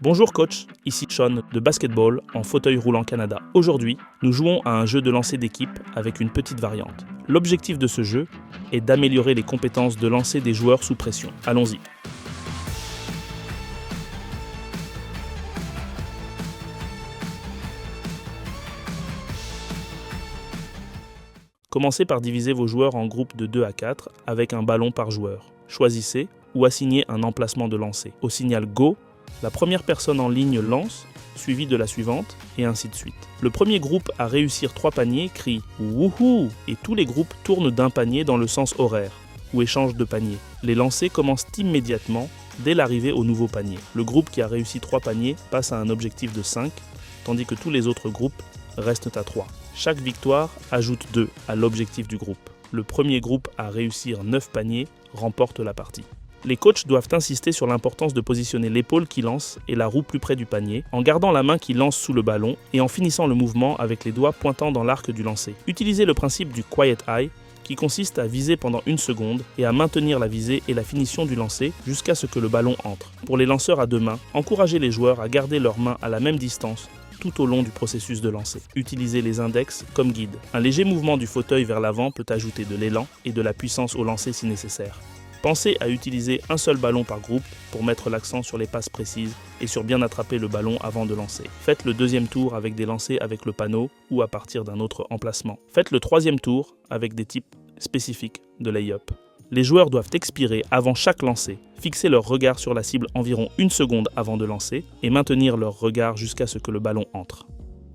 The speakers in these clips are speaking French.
Bonjour coach, ici Sean de Basketball en fauteuil roulant Canada. Aujourd'hui, nous jouons à un jeu de lancer d'équipe avec une petite variante. L'objectif de ce jeu est d'améliorer les compétences de lancer des joueurs sous pression. Allons-y. Commencez par diviser vos joueurs en groupes de 2 à 4 avec un ballon par joueur. Choisissez ou assignez un emplacement de lancer. Au signal Go, la première personne en ligne lance, suivie de la suivante, et ainsi de suite. Le premier groupe à réussir 3 paniers crie « Wouhou !» et tous les groupes tournent d'un panier dans le sens horaire, ou échangent de paniers. Les lancers commencent immédiatement dès l'arrivée au nouveau panier. Le groupe qui a réussi 3 paniers passe à un objectif de 5, tandis que tous les autres groupes restent à 3. Chaque victoire ajoute 2 à l'objectif du groupe. Le premier groupe à réussir 9 paniers remporte la partie. Les coachs doivent insister sur l'importance de positionner l'épaule qui lance et la roue plus près du panier, en gardant la main qui lance sous le ballon et en finissant le mouvement avec les doigts pointant dans l'arc du lancer. Utilisez le principe du Quiet Eye, qui consiste à viser pendant 1 seconde et à maintenir la visée et la finition du lancer jusqu'à ce que le ballon entre. Pour les lanceurs à 2 mains, encouragez les joueurs à garder leurs mains à la même distance tout au long du processus de lancer. Utilisez les index comme guide. Un léger mouvement du fauteuil vers l'avant peut ajouter de l'élan et de la puissance au lancer si nécessaire. Pensez à utiliser un seul ballon par groupe pour mettre l'accent sur les passes précises et sur bien attraper le ballon avant de lancer. Faites le deuxième tour avec des lancers avec le panneau ou à partir d'un autre emplacement. Faites le troisième tour avec des types spécifiques de lay-up. Les joueurs doivent expirer avant chaque lancer, fixer leur regard sur la cible environ 1 seconde avant de lancer et maintenir leur regard jusqu'à ce que le ballon entre.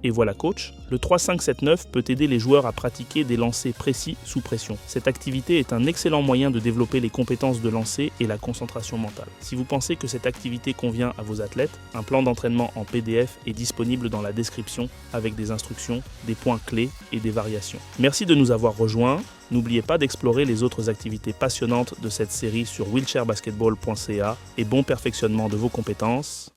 Et voilà coach, le 3-5-7-9 peut aider les joueurs à pratiquer des lancers précis sous pression. Cette activité est un excellent moyen de développer les compétences de lancer et la concentration mentale. Si vous pensez que cette activité convient à vos athlètes, un plan d'entraînement en PDF est disponible dans la description avec des instructions, des points clés et des variations. Merci de nous avoir rejoints. N'oubliez pas d'explorer les autres activités passionnantes de cette série sur wheelchairbasketball.ca et bon perfectionnement de vos compétences.